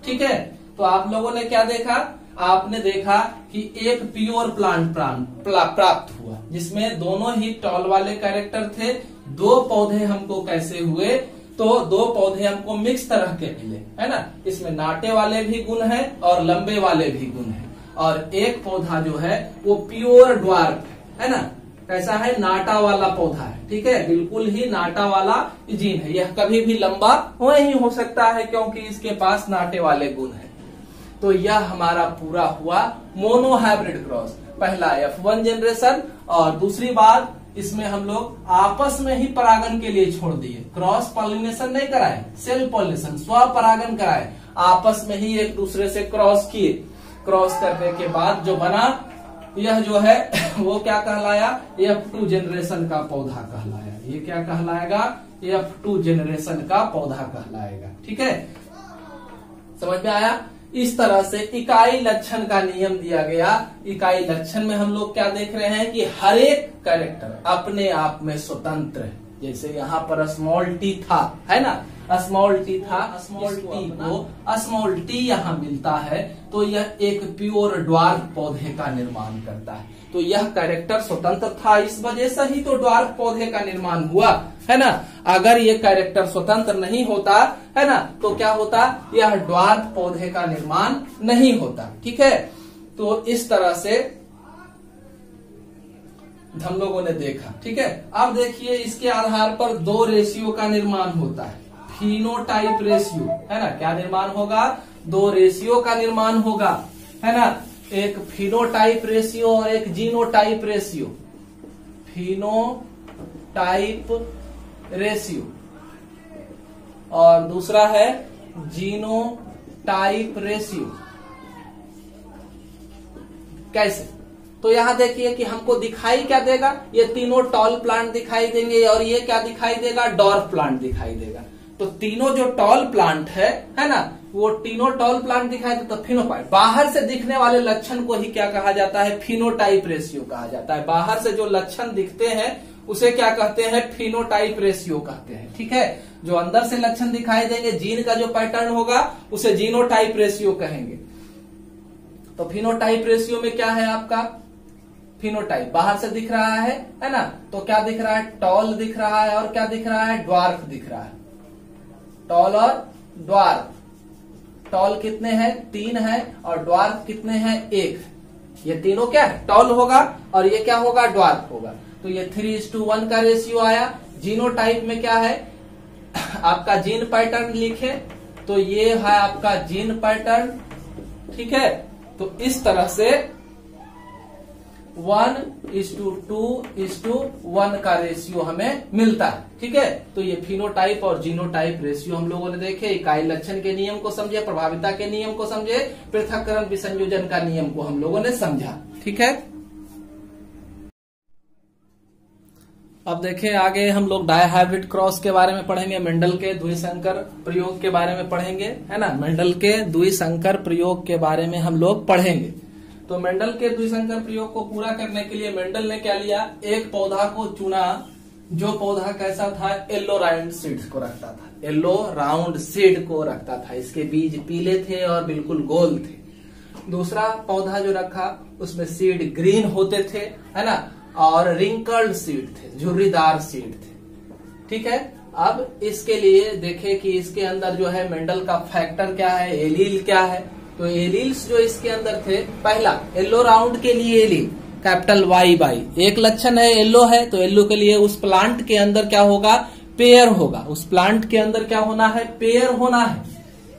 ठीक है। तो आप लोगों ने क्या देखा, आपने देखा कि एक प्योर प्लांट प्राप्त हुआ, जिसमें दोनों ही टॉल वाले कैरेक्टर थे। दो पौधे हमको कैसे हुए, तो दो पौधे हमको मिक्स तरह के मिले, है ना। इसमें नाटे वाले भी गुण हैं और लंबे वाले भी गुण हैं। और एक पौधा जो है वो प्योर ड्वार्फ है ना, कैसा है, नाटा वाला पौधा है, ठीक है, बिल्कुल ही नाटा वाला जीन है। यह कभी भी लंबा नहीं हो सकता है क्योंकि इसके पास नाटे वाले गुण है। तो यह हमारा पूरा हुआ मोनो हाइब्रिड क्रॉस, पहला F1 जनरेशन। और दूसरी बात, इसमें हम लोग आपस में ही परागन के लिए छोड़ दिए, क्रॉस पॉलिनेशन नहीं कराए, सेल्फ पॉलिनेशन, स्व परागन कराए। आपस में ही एक दूसरे से क्रॉस किए। क्रॉस करने के बाद जो बना, यह जो है वो क्या कहलाया, F2 जनरेशन का पौधा कहलाया। ये क्या कहलाएगा, F2 जनरेशन का पौधा कहलाएगा, ठीक है। समझ में आया। इस तरह से इकाई लक्षण का नियम दिया गया। इकाई लक्षण में हम लोग क्या देख रहे हैं कि हर एक कैरेक्टर अपने आप में स्वतंत्र है। जैसे यहाँ पर स्मॉल टी था, है ना, स्मॉल टी था, स्मॉल टी को स्मॉल टी यहाँ मिलता है तो यह एक प्योर ड्वार्फ पौधे का निर्माण करता है। तो यह कैरेक्टर स्वतंत्र था, इस वजह से ही तो ड्वार्फ पौधे का निर्माण हुआ, है ना। अगर ये कैरेक्टर स्वतंत्र नहीं होता, है ना, तो क्या होता, यह ड्वार्फ पौधे का निर्माण नहीं होता, ठीक है। तो इस तरह से हम लोगों ने देखा, ठीक है। अब देखिए इसके आधार पर दो रेशियो का निर्माण होता है, फिनोटाइप रेशियो, है ना। क्या निर्माण होगा, दो रेशियो का निर्माण होगा, है ना। एक फिनोटाइप रेशियो और एक जीनोटाइप रेशियो। फिनोटाइप रेशियो और दूसरा है जीनोटाइप रेशियो। कैसे, तो यहां देखिए कि हमको दिखाई क्या देगा, ये तीनों टॉल प्लांट दिखाई देंगे और ये क्या दिखाई देगा, डॉर्फ प्लांट दिखाई देगा। तो तीनों जो टॉल प्लांट है ना, वो तीनों टॉल प्लांट दिखाई देता तो फिनोटाइप, बाहर से दिखने वाले लक्षण को ही क्या कहा जाता है, फिनोटाइप रेशियो कहा जाता है। बाहर से जो लक्षण दिखते हैं उसे क्या कहते हैं, फिनोटाइप रेशियो कहते हैं, ठीक है। जो अंदर से लक्षण दिखाई देंगे, जीन का जो पैटर्न होगा उसे जीनोटाइप रेशियो कहेंगे। तो फिनोटाइप रेशियो में क्या है आपका, फिनोटाइप बाहर से दिख रहा है ना, तो क्या दिख रहा है, टॉल दिख रहा है और क्या दिख रहा है, ड्वार्फ दिख रहा है। टॉल और ड्वार्फ, टॉल कितने हैं, 3 है और ड्वार्फ कितने हैं, 1। ये तीनों क्या है, टॉल होगा और ये क्या होगा, ड्वार्फ होगा। तो ये 3:1 का रेशियो आया। जीनोटाइप में क्या है, आपका जीन पैटर्न लिखे तो ये है आपका जीन पैटर्न। ठीक है, तो इस तरह से 1:2:1 का रेशियो हमें मिलता है। ठीक है, तो ये फिनोटाइप और जीनोटाइप रेशियो हम लोगों ने देखे, इकाई लक्षण के नियम को समझे, प्रभाविता के नियम को समझे, पृथक्करण विसंयोजन का नियम को हम लोगों ने समझा। ठीक है, अब देखें आगे हम लोग डायहाइब्रिड क्रॉस के बारे में पढ़ेंगे, मेंडल के द्विसंकर प्रयोग के बारे में पढ़ेंगे, है ना। मेंडल के द्विसंकर प्रयोग के बारे में हम लोग पढ़ेंगे। तो मेंडल के द्विसंकर प्रयोग को पूरा करने के लिए मेंडल ने क्या लिया, एक पौधा को चुना जो पौधा कैसा था, येलो राउंड सीड्स को रखता था, येलो राउंड सीड को रखता था, इसके बीज पीले थे और बिल्कुल गोल थे। दूसरा पौधा जो रखा उसमें सीड ग्रीन होते थे, है ना, और रिंकल्ड सीड थे, झुर्रीदार सीड थे। ठीक है, अब इसके लिए देखें कि इसके अंदर जो है मेंडल का फैक्टर क्या है, एलील क्या है। तो एलील्स जो इसके अंदर थे, पहला येलो राउंड के लिए एलील कैपिटल YY, एक लक्षण है येलो है, तो येलो के लिए उस प्लांट के अंदर क्या होगा, पेयर होगा, उस प्लांट के अंदर क्या होना है, पेयर होना है।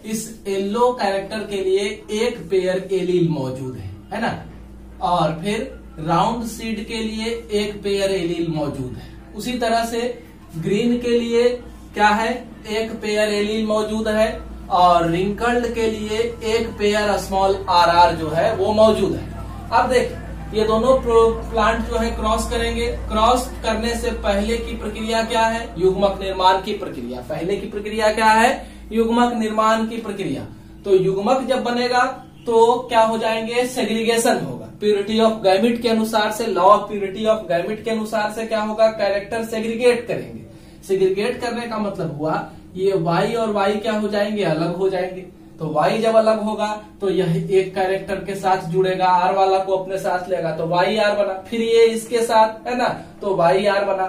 इस येलो कैरेक्टर के लिए एक पेयर एलील मौजूद है ना। और फिर राउंड सीड के लिए एक पेयर एलील मौजूद है। उसी तरह से ग्रीन के लिए क्या है, एक पेयर एलील मौजूद है, और रिंकल्ड के लिए एक पेयर स्मॉल RR जो है वो मौजूद है। अब देख, ये दोनों प्लांट जो है क्रॉस करेंगे। क्रॉस करने से पहले की प्रक्रिया क्या है, युग्मक निर्माण की प्रक्रिया। पहले की प्रक्रिया क्या है, युग्मक निर्माण की प्रक्रिया। तो युग्मक जब बनेगा तो क्या हो जाएंगे, सेग्रीगेशन होगा। प्यूरिटी ऑफ गैमिट के अनुसार से, law of purity of gamete के अनुसार से क्या होगा, कैरेक्टर सेग्रीगेट करेंगे। सेग्रीगेट करने का मतलब हुआ ये Y और Y क्या हो जाएंगे, अलग हो जाएंगे। तो Y जब अलग होगा तो यह एक कैरेक्टर के साथ जुड़ेगा, R वाला को अपने साथ लेगा, तो YR बना। फिर ये इसके साथ, है ना, तो YR बना।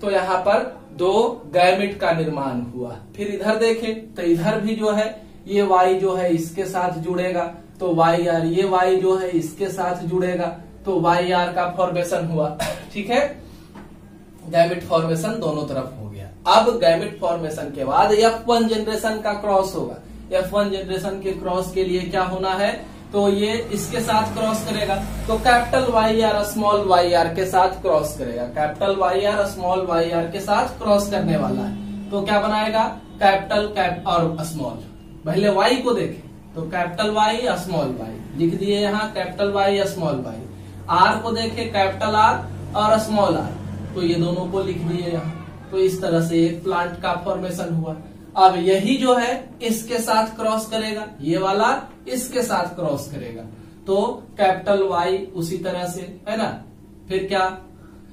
तो यहाँ पर दो गैमिट का निर्माण हुआ। फिर इधर देखें तो इधर भी जो है ये Y जो है इसके साथ जुड़ेगा, तो YR, ये Y जो है इसके साथ जुड़ेगा, तो YR का फॉर्मेशन हुआ। ठीक है, गैमिट फॉर्मेशन दोनों तरफ हो गया। अब गैमिट फॉर्मेशन के बाद F1 जनरेशन का क्रॉस होगा। F1 जनरेशन के क्रॉस के लिए क्या होना है, तो ये इसके साथ क्रॉस करेगा, तो कैपिटल YR स्मॉल YR के साथ क्रॉस करेगा। कैपिटल YR स्मॉल YR के साथ क्रॉस करने वाला है, तो क्या बनाएगा, कैपिटल और स्मॉल। पहले Y को देखें तो कैपिटल Y स्मॉल Y लिख दिए यहाँ, capital Y small Y। R को देखें, कैपिटल R और स्मॉल R, तो ये दोनों को लिख दिए यहाँ। तो इस तरह से एक प्लांट का फॉर्मेशन हुआ। अब यही जो है इसके साथ क्रॉस करेगा, ये वाला इसके साथ क्रॉस करेगा, तो कैपिटल Y उसी तरह से, है ना। फिर क्या,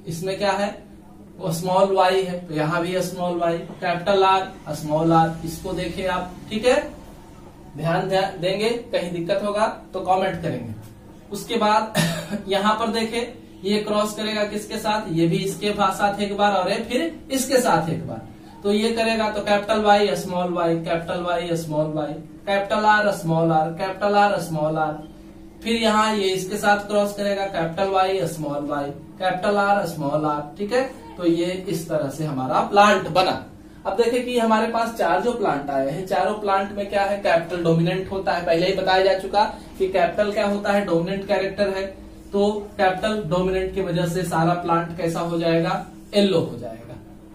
इसमें क्या है, वो स्मॉल Y है, तो यहाँ भी small Y, capital R small R, इसको देखें आप। ठीक है, ध्यान देंगे, कहीं दिक्कत होगा तो कमेंट करेंगे। उसके बाद यहाँ पर देखें, ये क्रॉस करेगा किसके साथ, ये भी इसके साथ एक बार, और ये फिर इसके साथ एक बार, तो ये करेगा तो capital Y small Y, capital Y small Y, capital R small R, capital R small R। फिर यहाँ ये इसके साथ क्रॉस करेगा, capital Y small Y, capital R small R। ठीक है, तो ये इस तरह से हमारा प्लांट बना। अब देखें कि हमारे पास चार जो प्लांट आए हैं, चारों प्लांट में क्या है, कैपिटल डोमिनेंट होता है। पहले ही बताया जा चुका कि कैपिटल क्या होता है, डोमिनेंट कैरेक्टर है। तो कैपिटल डोमिनेंट की वजह से सारा प्लांट कैसा हो जाएगा, येलो हो जाएगा।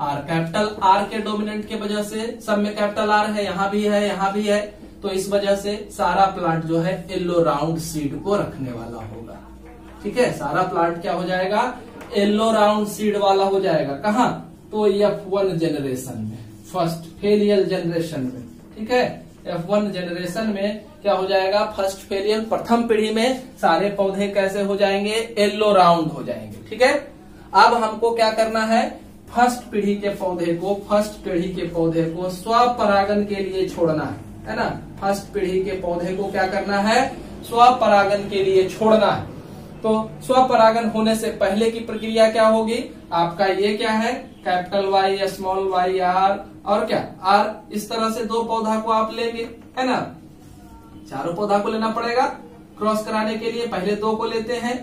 और कैपिटल R के डोमिनेंट की वजह से सब में कैपिटल R है, यहाँ भी है, यहाँ भी है, तो इस वजह से सारा प्लांट जो है येलो राउंड सीड को रखने वाला होगा। ठीक है, सारा प्लांट क्या हो जाएगा, येलो राउंड सीड वाला हो जाएगा। कहाँ, तो F1 जनरेशन में, फर्स्ट फेलियर जनरेशन में। ठीक है, F1 जनरेशन में क्या हो जाएगा, फर्स्ट फेलियर, प्रथम पीढ़ी में सारे पौधे कैसे हो जाएंगे, येलो राउंड हो जाएंगे। ठीक है, अब हमको क्या करना है, फर्स्ट पीढ़ी के पौधे को स्वपरागन के लिए छोड़ना है ना। फर्स्ट पीढ़ी के पौधे को क्या करना है, स्वपरागन के लिए छोड़ना है। तो स्वपरागन होने से पहले की प्रक्रिया क्या होगी, आपका ये क्या है, capital Y small Y R, और क्या R। इस तरह से दो पौधा को आप लेंगे, है ना, चारों पौधा को लेना पड़ेगा क्रॉस कराने के लिए। पहले दो को लेते हैं,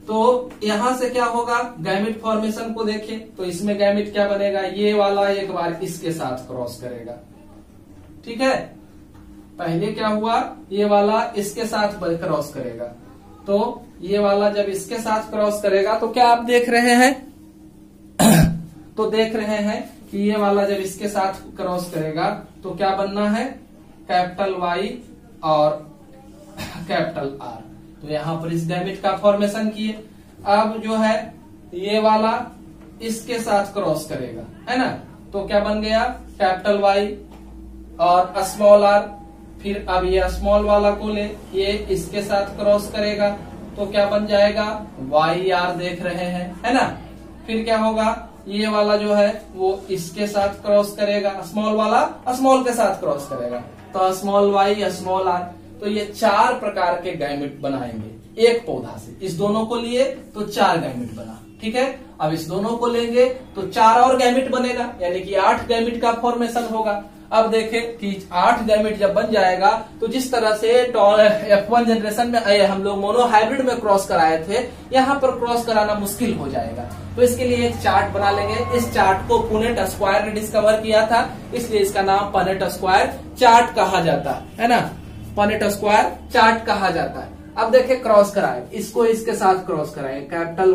तो यहां से क्या होगा, गैमिट फॉर्मेशन को देखें तो इसमें गैमिट क्या बनेगा, ये वाला एक बार इसके साथ क्रॉस करेगा, ठीक है। पहले क्या हुआ, ये वाला इसके साथ क्रॉस करेगा, तो ये वाला जब इसके साथ क्रॉस करेगा तो क्या आप देख रहे हैं तो देख रहे हैं कि ये वाला जब इसके साथ क्रॉस करेगा तो क्या बनना है, कैपिटल वाई और कैपिटल आर। तो यहां पर इस गैमिट का फॉर्मेशन किए। अब जो है ये वाला इसके साथ क्रॉस करेगा, है ना, तो क्या बन गया, कैपिटल वाई और स्मॉल आर। फिर अब ये स्मॉल वाला को ले, ये इसके साथ क्रॉस करेगा तो क्या बन जाएगा, वाई आर देख रहे हैं, है ना। फिर क्या होगा, ये वाला जो है वो इसके साथ क्रॉस करेगा, स्मॉल वाला स्मॉल के साथ क्रॉस करेगा तो स्मॉल वाई स्मॉल आर। तो ये 4 प्रकार के गैमिट बनाएंगे एक पौधा से। इस दोनों को लिए तो 4 गैमिट बना, ठीक है। अब इस दोनों को लेंगे तो 4 और गैमिट बनेगा, यानी कि 8 गैमिट का फॉर्मेशन होगा। अब देखें कि 8 गैमिट जब बन जाएगा तो जिस तरह से F1 जनरेशन में हम लोग मोनो हाइब्रिड में क्रॉस कराए थे, यहाँ पर क्रॉस कराना मुश्किल हो जाएगा। तो इसके लिए एक चार्ट बना लेंगे। इस चार्ट को पुनेट स्क्वायर ने डिस्कवर किया था, इसलिए इसका नाम पुनेट स्क्वायर चार्ट कहा जाता है ना, पुनेट स्क्वायर चार्ट कहा जाता है। अब देखें क्रॉस कराए, इसको इसके साथ क्रॉस कराए, कैपिटल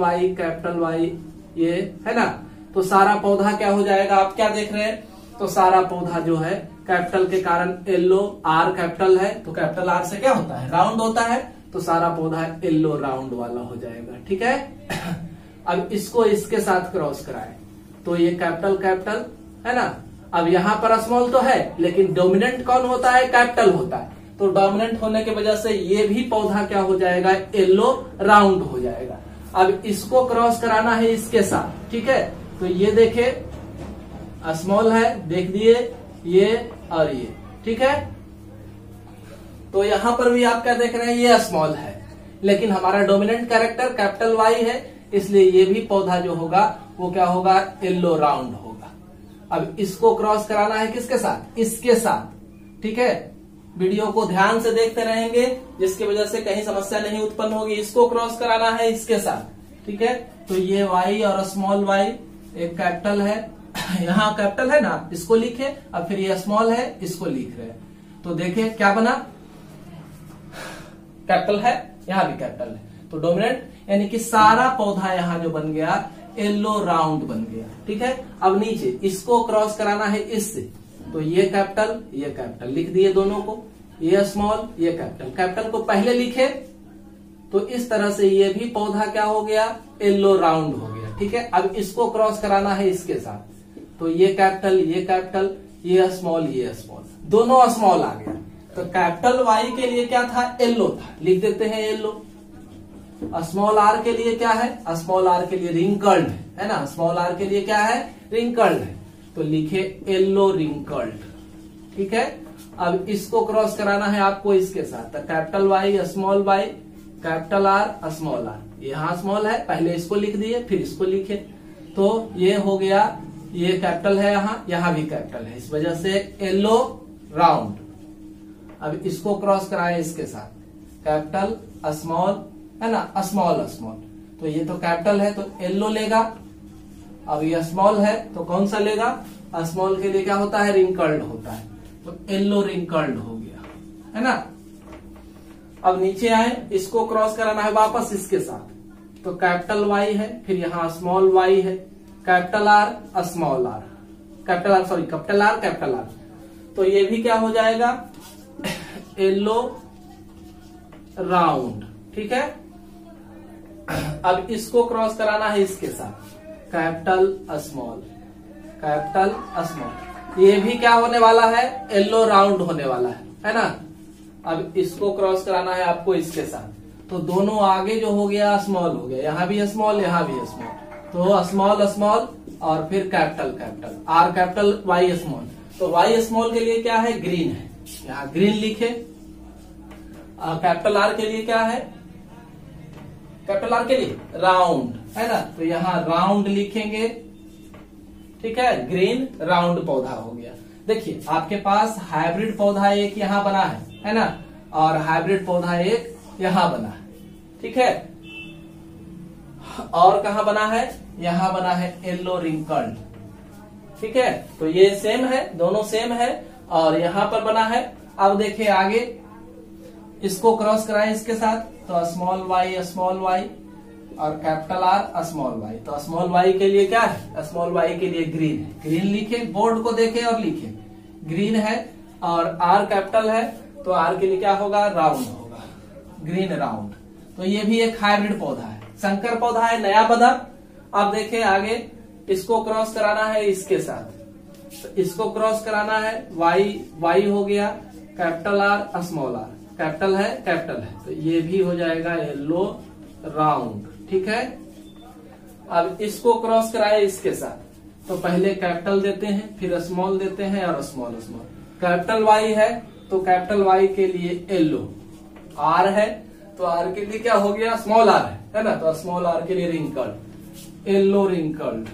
वाई ये है ना, तो सारा पौधा क्या हो जाएगा, आप क्या देख रहे हैं, तो सारा पौधा जो है कैपिटल के कारण येलो, आर कैपिटल है तो कैपिटल आर से क्या होता है, राउंड होता है, तो सारा पौधा येलो राउंड वाला हो जाएगा, ठीक है। अब इसको इसके साथ क्रॉस कराए तो ये कैपिटल है ना। अब यहाँ पर स्मॉल तो है लेकिन डोमिनेंट कौन होता है, कैपिटल होता है, तो डोमिनेंट होने की वजह से ये भी पौधा क्या हो जाएगा, येलो राउंड हो जाएगा। अब इसको क्रॉस कराना है इसके साथ, ठीक है। तो ये देखे स्मॉल है, देख दिए ये और ये, ठीक है। तो यहां पर भी आप क्या देख रहे हैं, ये स्मॉल है लेकिन हमारा डोमिनेंट कैरेक्टर कैपिटल वाई है, इसलिए ये भी पौधा जो होगा वो क्या होगा, येलो राउंड होगा। अब इसको क्रॉस कराना है किसके साथ, इसके साथ, ठीक है। वीडियो को ध्यान से देखते रहेंगे जिसकी वजह से कहीं समस्या नहीं उत्पन्न होगी। इसको क्रॉस कराना है इसके साथ, ठीक है। तो ये वाई और स्मॉल वाई, एक कैपिटल है, यहाँ कैपिटल है ना, इसको लिखे, अब फिर ये स्मॉल है, इसको लिख रहे हैं। तो देखिए क्या बना, कैपिटल है, यहाँ भी कैपिटल है, तो डोमिनेंट यानी कि सारा पौधा यहाँ जो बन गया येलो राउंड बन गया, ठीक है। अब नीचे इसको क्रॉस कराना है इससे, तो ये कैपिटल लिख दिए दोनों को, ये स्मॉल ये कैपिटल को पहले लिखे तो इस तरह से ये भी पौधा क्या हो गया, येलो राउंड हो गया, ठीक है। अब इसको क्रॉस कराना है इसके साथ, तो ये कैपिटल ये स्मॉल दोनों स्मॉल आ गया। तो कैपिटल वाई के लिए क्या था, येलो था, लिख देते हैं येलो। स्मॉल आर के लिए क्या है, स्मॉल आर के लिए रिंकल्ड है ना, स्मॉल आर के लिए क्या है, रिंकल्ड है, तो लिखे येलो रिंकल्ड, ठीक है। अब इसको क्रॉस कराना है आपको इसके साथ, तो capital Y small Y, capital R small R, यहाँ स्मॉल है, पहले इसको लिख दिए फिर इसको लिखे, तो ये हो गया, ये कैपिटल है, यहाँ भी कैपिटल है, इस वजह से येलो राउंड। अब इसको क्रॉस कराए इसके साथ, कैपिटल स्मॉल है ना, स्मॉल, तो ये तो कैपिटल है तो येलो लेगा। अब ये स्मॉल है तो कौन सा लेगा, स्मॉल के लिए क्या होता है, रिंकल्ड होता है, तो येलो रिंकल्ड हो गया, है ना। अब नीचे आए, इसको क्रॉस कराना है वापस इसके साथ, तो कैपिटल वाई है, फिर यहाँ स्मॉल वाई है, capital R small R, capital R, तो ये भी क्या हो जाएगा, येलो राउंड, ठीक है। अब इसको क्रॉस कराना है इसके साथ, कैपिटल स्मॉल, ये भी क्या होने वाला है, येलो राउंड होने वाला है ना। अब इसको क्रॉस कराना है आपको इसके साथ, तो दोनों आगे जो हो गया स्मॉल हो गया, यहाँ भी स्मॉल यहाँ भी स्मॉल, तो स्मॉल और फिर capital R capital Y small, तो वाई स्मॉल के लिए क्या है, ग्रीन है, यहाँ ग्रीन लिखे। कैपिटल आर के लिए क्या है, कैपिटल आर के लिए राउंड है ना, तो यहाँ राउंड लिखेंगे, ठीक है। ग्रीन राउंड पौधा हो गया। देखिए आपके पास हाइब्रिड पौधा एक यहाँ बना है ना, और हाइब्रिड पौधा एक यहाँ बना है, ठीक है। और कहाँ बना है, यहाँ बना है येलो रिंकल्ड। ठीक है, तो ये सेम है, दोनों सेम है, और यहाँ पर बना है। अब देखिए आगे, इसको क्रॉस कराएं इसके साथ, तो स्मॉल वाई और कैपिटल आर स्मॉल वाई। तो स्मॉल वाई के लिए क्या है, स्मॉल वाई के लिए ग्रीन है, ग्रीन लिखे, बोर्ड को देखे और लिखे, ग्रीन है। और आर कैपिटल है, तो आर के लिए क्या होगा, राउंड होगा, ग्रीन राउंड। तो ये भी एक हाइब्रिड पौधा है, संकर पौधा है, नया पौधा। अब देखें आगे, इसको क्रॉस कराना है इसके साथ, तो इसको क्रॉस कराना है, वाई हो गया, capital R small R, capital है, तो ये भी हो जाएगा येलो राउंड। ठीक है, अब इसको क्रॉस कराए इसके साथ, तो पहले कैपिटल देते हैं, फिर स्मॉल देते हैं और स्मॉल। कैपिटल वाई है, तो कैपिटल वाई के लिए येलो, आर है तो आर के लिए क्या हो गया, स्मॉल आर है ना, तो स्मॉल आर के लिए रिंकल्ड, येलो रिंकल्ड।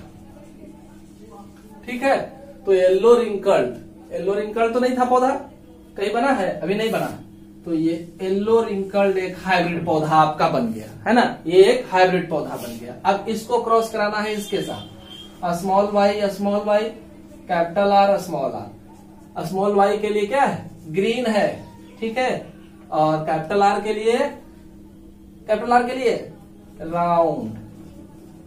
ठीक है, तो येलो रिंकल्ड तो नहीं था पौधा, कहीं बना है, अभी नहीं बना, तो ये येलो रिंकल्ड एक हाइब्रिड पौधा आपका बन गया है ना, ये एक हाइब्रिड पौधा बन गया। अब इसको क्रॉस कराना है इसके साथ, small Y capital R small R. Small Y के लिए क्या है, ग्रीन है। ठीक है, और कैपिटल आर के लिए राउंड।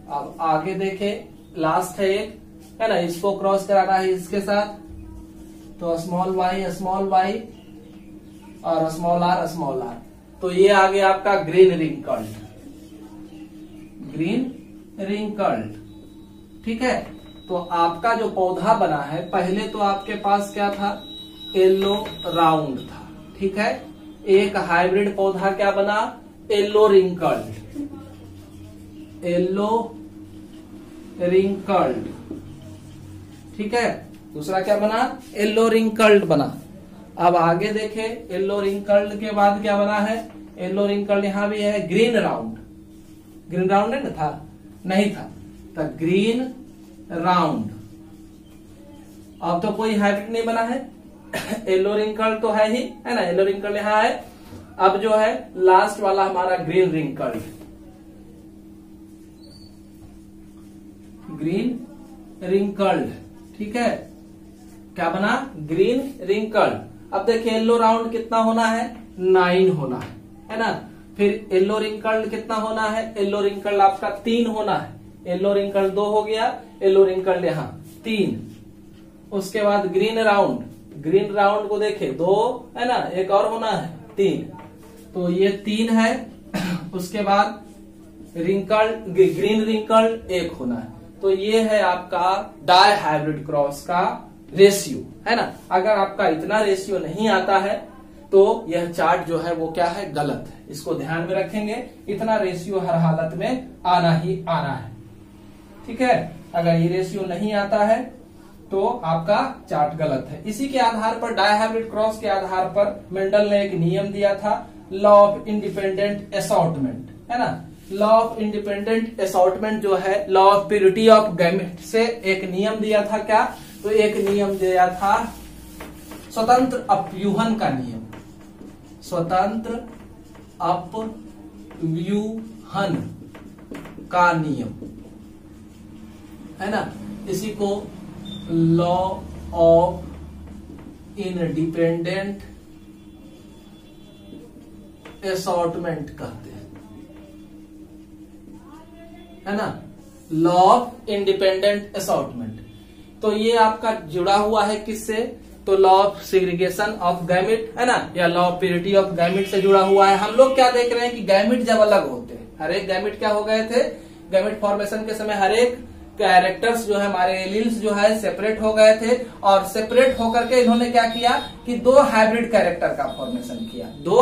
अब आगे देखे, लास्ट है एक, है ना, इसको क्रॉस कराना है इसके साथ, तो स्मॉल वाई और स्मॉल आर, तो ये आ गया आपका ग्रीन रिंकल्ड। ठीक है, तो आपका जो पौधा बना है, पहले तो आपके पास क्या था, येलो राउंड था। ठीक है, एक हाइब्रिड पौधा क्या बना, येलो रिंकल्ड। ठीक है, दूसरा क्या बना, येलो रिंकल्ड बना। अब आगे देखे, येलो रिंकल्ड के बाद क्या बना है, येलो रिंकल्ड यहाँ भी है, ग्रीन राउंड है ना, था नहीं था, तो ग्रीन राउंड। अब तो कोई हाइब्रिड नहीं बना है, येलो रिंकल्ड तो है ही, है ना, येलो रिंकल्ड यहाँ है। अब जो है लास्ट वाला हमारा ग्रीन रिंकल्ड। ठीक है, क्या बना, ग्रीन रिंकल्ड। अब देखिए येलो राउंड कितना होना है, 9 होना है ना। फिर येलो रिंकल्ड कितना होना है, येलो रिंकल्ड आपका 3 होना है, येलो रिंकल्ड 2 हो गया, येलो रिंकल्ड यहाँ 3। उसके बाद ग्रीन राउंड को देखे 2 है ना, एक और होना है 3, तो ये 3 है। उसके बाद ग्रीन रिंकल्ड 1 होना है, तो ये है आपका डाई हाइब्रिड क्रॉस का रेशियो, है ना। अगर आपका इतना रेशियो नहीं आता है तो यह चार्ट जो है वो क्या है, गलत है, इसको ध्यान में रखेंगे। इतना रेशियो हर हालत में आना ही आना है। ठीक है, अगर ये रेशियो नहीं आता है तो आपका चार्ट गलत है। इसी के आधार पर, डाई हाइब्रिड क्रॉस के आधार पर मेंडल ने एक नियम दिया था, लॉ ऑफ इंडिपेंडेंट असॉर्टमेंट, है ना। लॉ ऑफ इंडिपेंडेंट असॉर्टमेंट जो है, law of purity of gamete से एक नियम दिया था। क्या, तो एक नियम दिया था स्वतंत्र अपव्यूहन का नियम, स्वतंत्र अपव्यूहन का नियम, है ना। इसी को लॉ ऑफ इंडिपेंडेंट असॉर्टमेंट कहते हैं, है ना, लॉ ऑफ इंडिपेंडेंट असॉर्टमेंट। तो ये आपका जुड़ा हुआ है किससे, तो law of segregation of gamete, है ना, या law of purity of gamete से जुड़ा हुआ है। हम लोग क्या देख रहे हैं कि गैमेट जब अलग होते हैं, हर एक गैमेट क्या हो गए थे, गैमेट फॉर्मेशन के समय हर एक कैरेक्टर्स जो है, हमारे एलील्स जो है सेपरेट हो गए थे, और सेपरेट होकर के इन्होंने क्या किया कि 2 हाइब्रिड कैरेक्टर का फॉर्मेशन किया, तो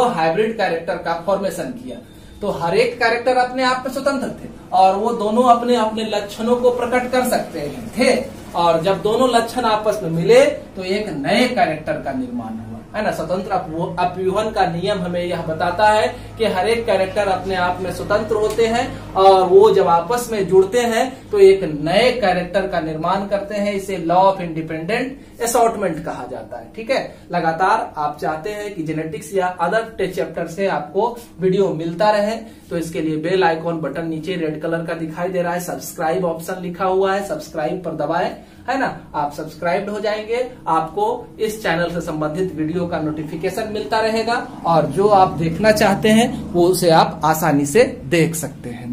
हर एक कैरेक्टर अपने आप में स्वतंत्र थे और वो दोनों अपने अपने लक्षणों को प्रकट कर सकते थे। और जब दोनों लक्षण आपस में मिले तो एक नए कैरेक्टर का निर्माण हुआ। है ना। स्वतंत्र अपव्यूहन का नियम हमें यह बताता है कि हर एक कैरेक्टर अपने आप में स्वतंत्र होते हैं और वो जब आपस में जुड़ते हैं तो एक नए कैरेक्टर का निर्माण करते हैं। इसे लॉ ऑफ इंडिपेंडेंट असॉर्टमेंट कहा जाता है। ठीक है, लगातार आप चाहते हैं कि जेनेटिक्स या अदर चैप्टर से आपको वीडियो मिलता रहे तो इसके लिए बेल आइकॉन बटन नीचे रेड कलर का दिखाई दे रहा है, सब्सक्राइब ऑप्शन लिखा हुआ है, सब्सक्राइब पर दबाएं, है ना। आप सब्सक्राइब्ड हो जाएंगे, आपको इस चैनल से संबंधित वीडियो का नोटिफिकेशन मिलता रहेगा और जो आप देखना चाहते हैं वो उसे आप आसानी से देख सकते हैं।